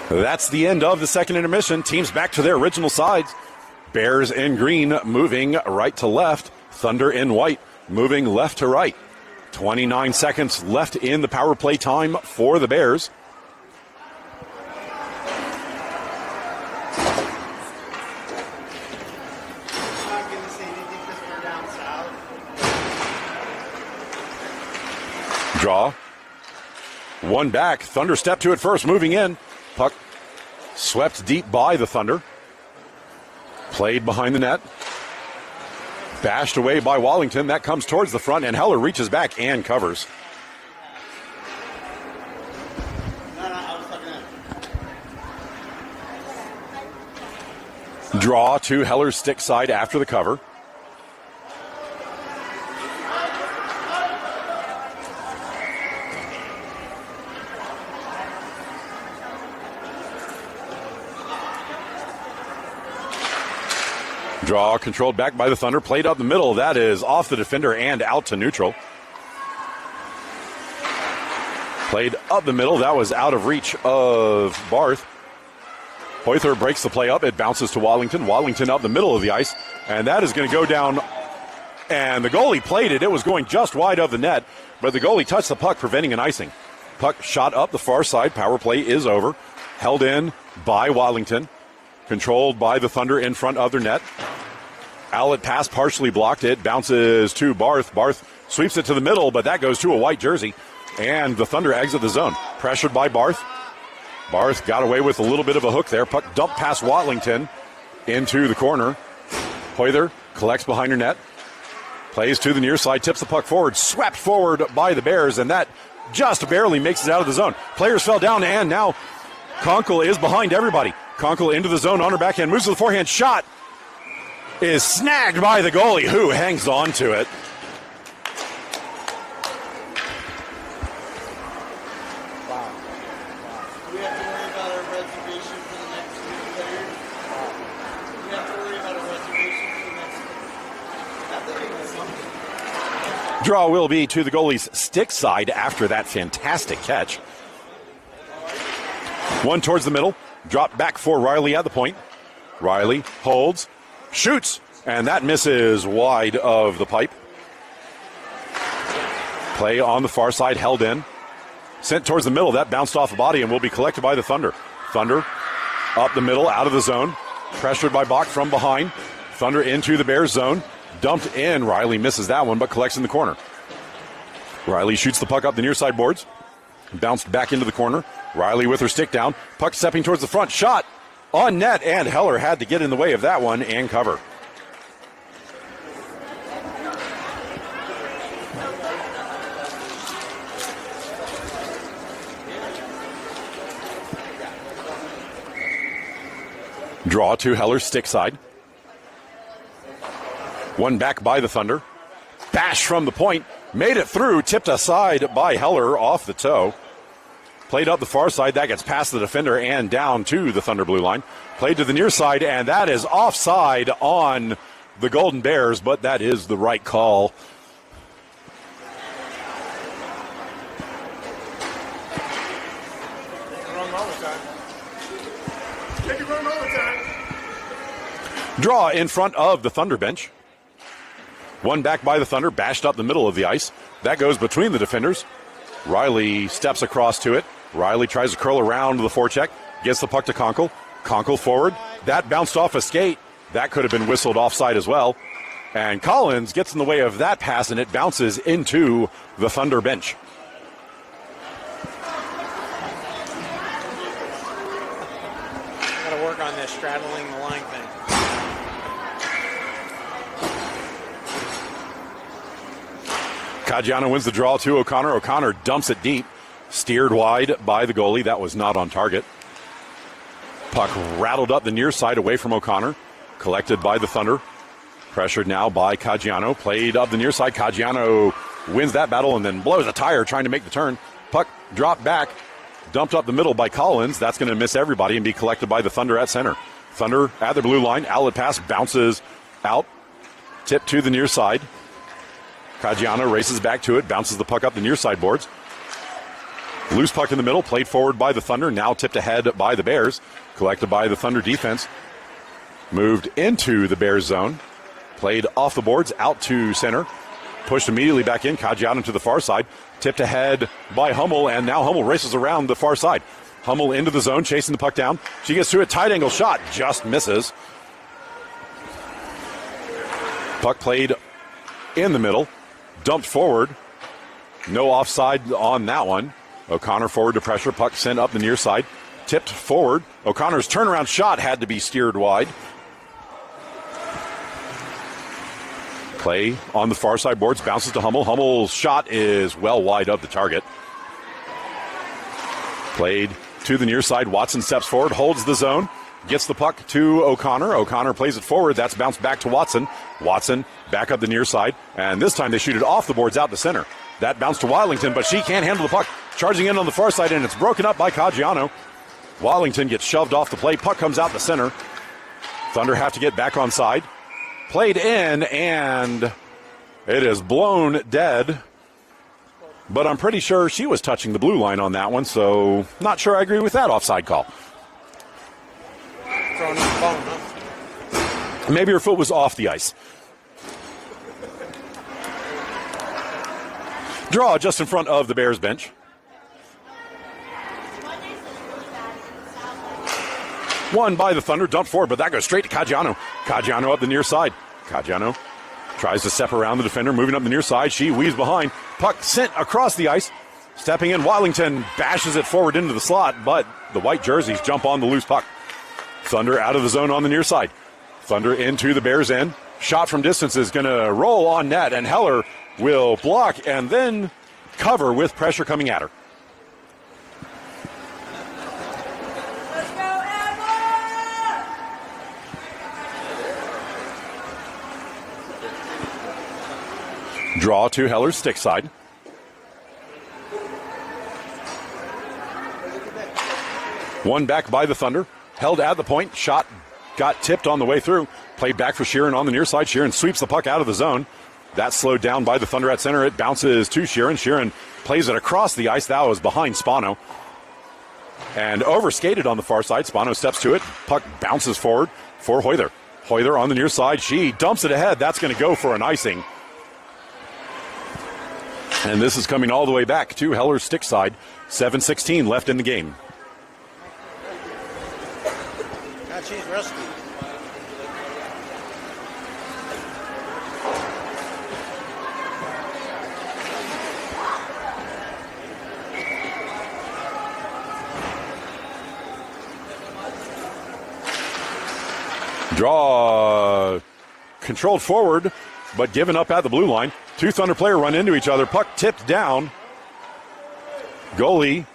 That's the end of the second intermission. Teams back to their original sides. Bears in green moving right to left. Thunder in white moving left to right. 29 seconds left in the power play time for the Bears. Draw. One back. Thunder step to it first, moving in. Puck swept deep by the Thunder. Played behind the net. Bashed away by Wallington. That comes towards the front, and Heller reaches back and covers. Draw to Heller's stick side after the cover. Draw controlled back by the Thunder. Played up the middle. That is off the defender and out to neutral. Played up the middle. That was out of reach of Barth. Hoyther breaks the play up. It bounces to Wallington. Wallington up the middle of the ice. And that is going to go down. And the goalie played it. It was going just wide of the net. But the goalie touched the puck, preventing an icing. Puck shot up the far side. Power play is over. Held in by Wallington. Controlled by the Thunder in front of their net. Outlet pass partially blocked. It bounces to Barth. Barth sweeps it to the middle, but that goes to a white jersey. And the Thunder exit the zone. Pressured by Barth. Barth got away with a little bit of a hook there. Puck dumped past Wallington into the corner. Hoyther collects behind her net. Plays to the near side, tips the puck forward. Swept forward by the Bears, and that just barely makes it out of the zone. Players fell down, and now Conkle is behind everybody. Conkle into the zone on her backhand, moves to the forehand, shot is snagged by the goalie, who hangs on to it. Wow. Do we have to worry about our reservation for the next three players? Do we have to worry about a reservation for the next three? That's something. Draw will be to the goalie's stick side after that fantastic catch. One towards the middle. Drop back for Riley at the point. Riley holds, shoots, and that misses wide of the pipe. Play on the far side, held in. Sent towards the middle. That bounced off the body and will be collected by the Thunder. Thunder up the middle, out of the zone. Pressured by Bach from behind. Thunder into the Bears zone. Dumped in. Riley misses that one, but collects in the corner. Riley shoots the puck up the near side boards. Bounced back into the corner. Riley with her stick down. Puck stepping towards the front. Shot on net, and Heller had to get in the way of that one and cover. Draw to Heller's stick side. One back by the Thunder. Bash from the point. Made it through. Tipped aside by Heller off the toe. Played up the far side. That gets past the defender and down to the Thunder blue line. Played to the near side, and that is offside on the Golden Bears, but that is the right call. Draw in front of the Thunder bench. One back by the Thunder, bashed up the middle of the ice. That goes between the defenders. Riley steps across to it. Riley tries to curl around the forecheck. Gets the puck to Conkle. Conkle forward. That bounced off a skate. That could have been whistled offside as well. And Collins gets in the way of that pass, and it bounces into the Thunder bench. Got to work on this straddling the line thing. Caggiano wins the draw to O'Connor. O'Connor dumps it deep. Steered wide by the goalie. That was not on target. Puck rattled up the near side away from O'Connor. Collected by the Thunder. Pressured now by Caggiano. Played up the near side. Caggiano wins that battle and then blows a tire trying to make the turn. Puck dropped back. Dumped up the middle by Collins. That's going to miss everybody and be collected by the Thunder at center. Thunder at the blue line. Outlet pass bounces out. Tip to the near side. Caggiano races back to it. Bounces the puck up the near side boards. Loose puck in the middle, played forward by the Thunder, now tipped ahead by the Bears. Collected by the Thunder defense. Moved into the Bears zone. Played off the boards, out to center. Pushed immediately back in, Caggiano to the far side. Tipped ahead by Hummel, and now Hummel races around the far side. Hummel into the zone, chasing the puck down. She gets to a tight angle shot, just misses. Puck played in the middle, dumped forward. No offside on that one. O'Connor forward to pressure, puck sent up the near side. Tipped forward. O'Connor's turnaround shot had to be steered wide. Play on the far side boards, bounces to Hummel. Hummel's shot is well wide of the target. Played to the near side. Watson steps forward, holds the zone. Gets the puck to O'Connor. O'Connor plays it forward. That's bounced back to Watson. Watson back up the near side. And this time they shoot it off the boards out to center. That bounced to Wildington, but she can't handle the puck. Charging in on the far side, and it's broken up by Caggiano. Wildington gets shoved off the play. Puck comes out the center. Thunder have to get back on side. Played in, and it is blown dead. But I'm pretty sure she was touching the blue line on that one, so not sure I agree with that offside call. Throwing his phone, huh? Maybe her foot was off the ice. Draw just in front of the Bears bench. Won by the Thunder, dumped forward, but that goes straight to Caggiano. Caggiano up the near side. Caggiano tries to step around the defender, moving up the near side. She weaves behind. Puck sent across the ice. Stepping in, Wildington bashes it forward into the slot, but the white jerseys jump on the loose puck. Thunder out of the zone on the near side. Thunder into the Bears' end. Shot from distance is going to roll on net, and Heller will block and then cover with pressure coming at her. Draw to Heller's stick side. One back by the Thunder. Held at the point. Shot got tipped on the way through. Played back for Sheeran on the near side. Sheeran sweeps the puck out of the zone. That's slowed down by the Thunder at center. It bounces to Sheeran. Sheeran plays it across the ice. That was behind Spano. And overskated on the far side. Spano steps to it. Puck bounces forward for Hoyther. Hoyther on the near side. She dumps it ahead. That's going to go for an icing. And this is coming all the way back to Heller's stick side. 7:16 left in the game. God, she's rusty. Draw controlled forward, but given up at the blue line. Two Thunder player run into each other. Puck tipped down. Goalie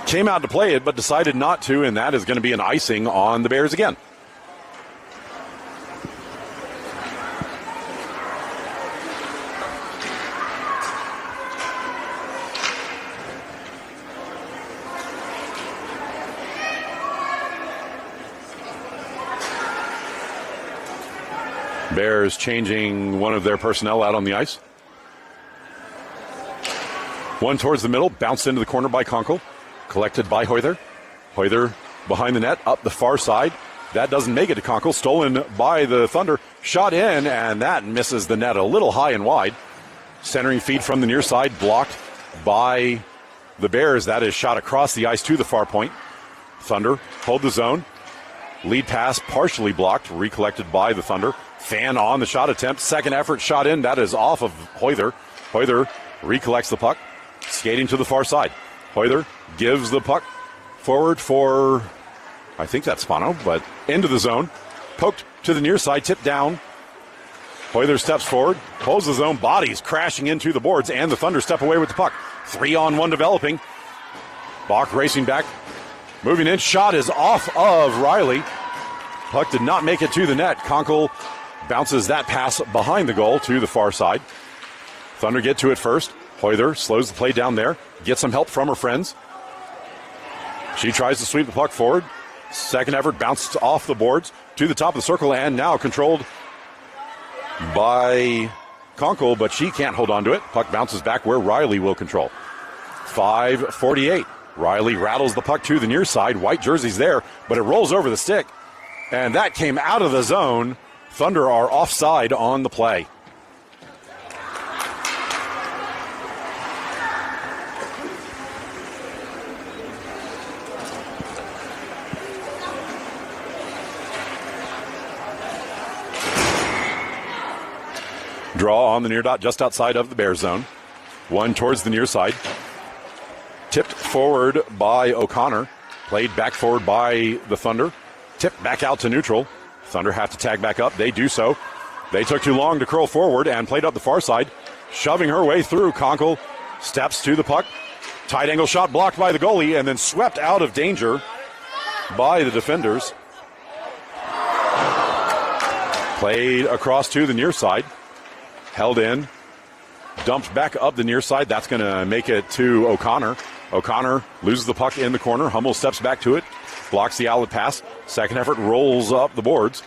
came out to play it, but decided not to, and that is going to be an icing on the Bears again. Bears changing one of their personnel out on the ice. One towards the middle, bounced into the corner by Conkle. Collected by Hoyther. Hoyther behind the net, up the far side. That doesn't make it to Conkle. Stolen by the Thunder. Shot in, and that misses the net a little high and wide. Centering feed from the near side, blocked by the Bears. That is shot across the ice to the far point. Thunder hold the zone. Lead pass partially blocked, recollected by the Thunder. Fan on the shot attempt. Second effort shot in. That is off of Hoyther. Hoyther recollects the puck. Skating to the far side. Hoyther gives the puck forward for, I think that's Spano, but into the zone. Poked to the near side, tipped down. Hoyther steps forward, holds the zone, bodies crashing into the boards, and the Thunder step away with the puck. 3-on-1 developing. Bach racing back. Moving in, shot is off of Riley. Puck did not make it to the net. Conkle bounces that pass behind the goal to the far side. Thunder get to it first. Hoyther slows the play down there. Gets some help from her friends. She tries to sweep the puck forward. Second effort bounced off the boards to the top of the circle, and now controlled by Conkle, but she can't hold on to it. Puck bounces back where Riley will control. 5:48. Riley rattles the puck to the near side. White jersey's there, but it rolls over the stick. And that came out of the zone. Thunder are offside on the play. Draw on the near dot just outside of the Bears zone. One towards the near side. Tipped forward by O'Connor. Played back forward by the Thunder. Tipped back out to neutral. Thunder have to tag back up. They do so. They took too long to curl forward and played up the far side. Shoving her way through. Conkle steps to the puck. Tight angle shot blocked by the goalie and then swept out of danger by the defenders. Played across to the near side. Held in. Dumped back up the near side. That's going to make it to O'Connor. O'Connor loses the puck in the corner. Hummel steps back to it. Blocks the outlet pass. Second effort rolls up the boards.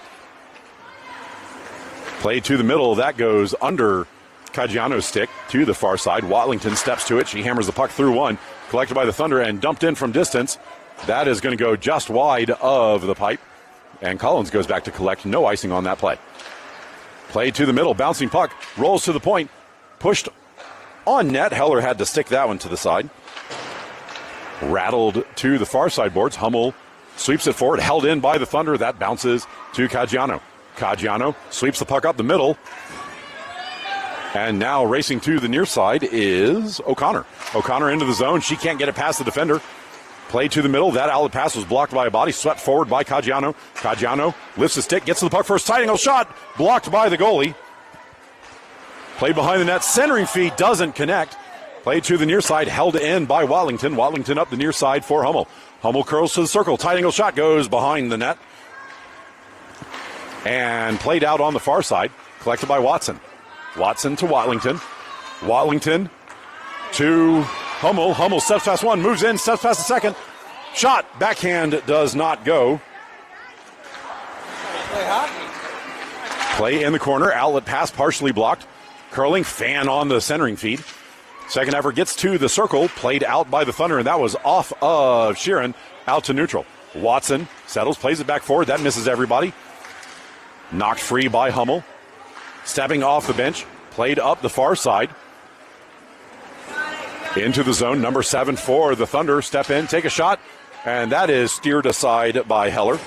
Play to the middle. That goes under Caggiano's stick to the far side. Watlington steps to it. She hammers the puck through one. Collected by the Thunder and dumped in from distance. That is going to go just wide of the pipe. And Collins goes back to collect. No icing on that play. Play to the middle. Bouncing puck. Rolls to the point. Pushed on net. Heller had to stick that one to the side. Rattled to the far side boards. Hummel sweeps it forward. Held in by the Thunder. That bounces to Caggiano. Caggiano sweeps the puck up the middle. And now racing to the near side is O'Connor. O'Connor into the zone. She can't get it past the defender. Play to the middle. That outlet pass was blocked by a body. Swept forward by Caggiano. Caggiano lifts the stick. Gets to the puck first. Tight angle shot. Blocked by the goalie. Played behind the net. Centering feed doesn't connect. Played to the near side. Held in by Watlington. Watlington up the near side for Hummel. Hummel curls to the circle. Tight angle shot goes behind the net. And played out on the far side. Collected by Watson. Watson to Watlington. Watlington to Hummel. Hummel steps past one. Moves in. Steps past the second. Shot. Backhand does not go. Play hockey. Play in the corner. Outlet pass partially blocked. Curling fan on the centering feed. Second effort gets to the circle. Played out by the Thunder, and that was off of Sheeran out to neutral. Watson settles, plays it back forward. That misses everybody. Knocked free by Hummel. Stepping off the bench. Played up the far side. Into the zone. Number 7 for the Thunder. Step in, take a shot, and that is steered aside by Heller.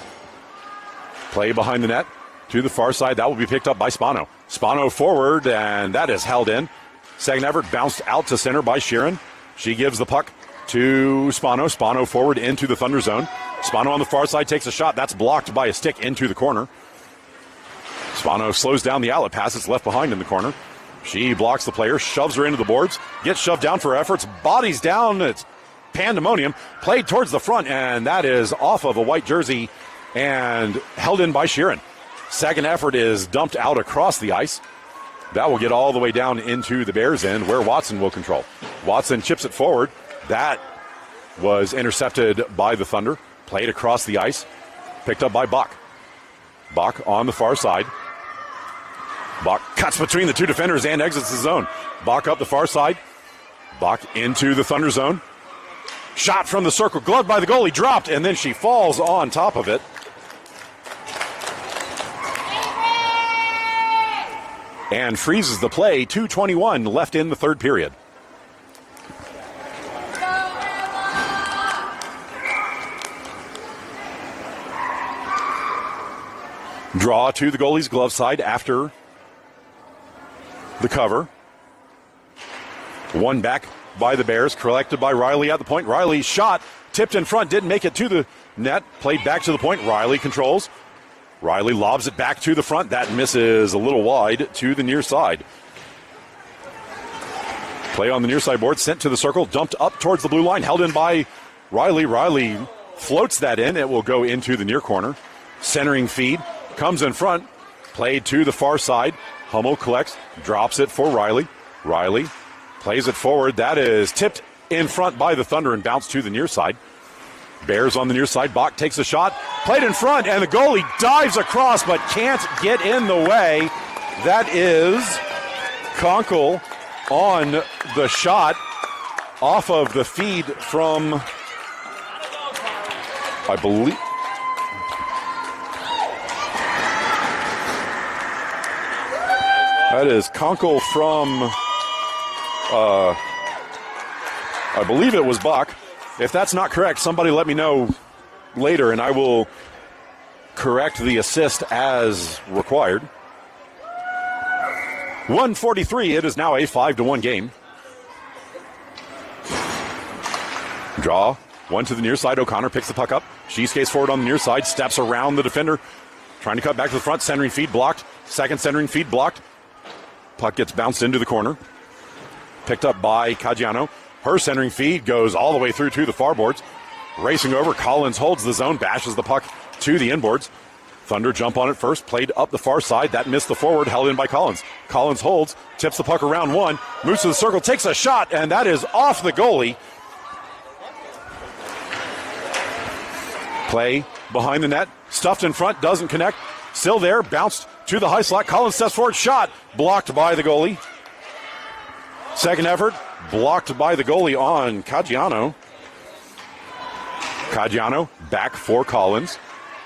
Play behind the net to the far side. That will be picked up by Spano. Spano forward, and that is held in. Second effort bounced out to center by Sheeran. She gives the puck to Spano. Spano forward into the Thunder zone. Spano on the far side takes a shot. That's blocked by a stick into the corner. Spano slows down the outlet pass. It's left behind in the corner. She blocks the player, shoves her into the boards, gets shoved down for efforts, bodies down. It's pandemonium. Played towards the front, and that is off of a white jersey and held in by Sheeran. Second effort is dumped out across the ice. That will get all the way down into the Bears' end where Watson will control. Watson chips it forward. That was intercepted by the Thunder. Played across the ice. Picked up by Bach. Bach on the far side. Bach cuts between the two defenders and exits the zone. Bach up the far side. Bach into the Thunder zone. Shot from the circle. Gloved by the goalie. Dropped, and then she falls on top of it. And freezes the play. 2:21 left in the third period. Draw to the goalie's glove side after the cover. One back by the Bears, collected by Riley at the point. Riley's shot tipped in front, didn't make it to the net. Played back to the point. Riley controls. Riley lobs it back to the front. That misses a little wide to the near side. Play on the near side board, sent to the circle, dumped up towards the blue line, held in by Riley. Riley floats that in. It will go into the near corner. Centering feed, comes in front, played to the far side. Hummel collects, drops it for Riley. Riley plays it forward. That is tipped in front by the Thunder and bounced to the near side. Bears on the near side. Bach takes a shot. Played in front, and the goalie dives across but can't get in the way. That is Conkle on the shot off of the feed from, I believe. That is Conkle from, I believe it was Bach. If that's not correct, somebody let me know later and I will correct the assist as required. 143, it is now a 5-1 game. Draw, one to the near side. O'Connor picks the puck up. She skates forward on the near side, steps around the defender, trying to cut back to the front. Centering feed blocked. Second centering feed blocked. Puck gets bounced into the corner. Picked up by Caggiano. Her centering feed goes all the way through to the far boards. Racing over, Collins holds the zone, bashes the puck to the inboards. Thunder jump on it first, played up the far side. That missed the forward, held in by Collins. Collins holds, tips the puck around one, moves to the circle, takes a shot, and that is off the goalie. Play behind the net, stuffed in front, doesn't connect. Still there, bounced to the high slot. Collins steps forward, shot, blocked by the goalie. Second effort, blocked by the goalie on Caggiano. Caggiano back for Collins.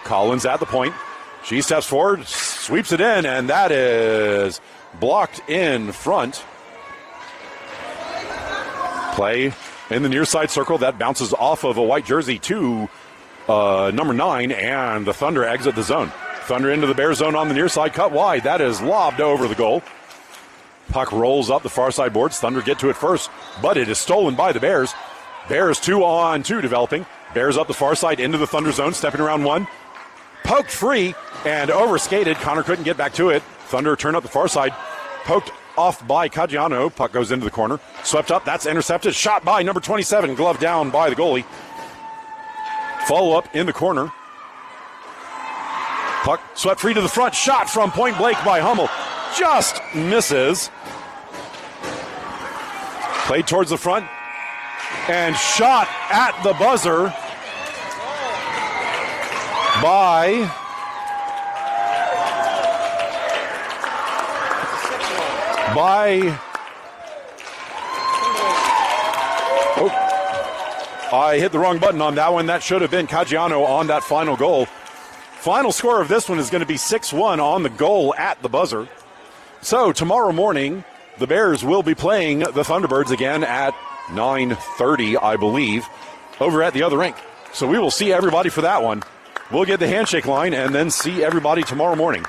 Collins at the point. She steps forward, sweeps it in, and that is blocked in front. Play in the near side circle. That bounces off of a white jersey to number 9, and the Thunder exit the zone. Thunder into the Bears zone on the near side, cut wide. That is lobbed over the goal. Puck rolls up the far side boards. Thunder get to it first, but it is stolen by the Bears. Bears 2-on-2 developing. Bears up the far side into the Thunder zone, stepping around one. Poked free and overskated. Connor couldn't get back to it. Thunder turn up the far side. Poked off by Caggiano. Puck goes into the corner. Swept up. That's intercepted. Shot by number 27. Glove down by the goalie. Follow up in the corner. Puck swept free to the front. Shot from point blank by Hummel. Just misses. Played towards the front. And shot at the buzzer by I hit the wrong button on that one. That should have been Caggiano on that final goal. Final score of this one is going to be 6-1 on the goal at the buzzer. So tomorrow morning, the Bears will be playing the Thunderbirds again at 9:30, I believe, over at the other rink. So we will see everybody for that one. We'll get the handshake line and then see everybody tomorrow morning.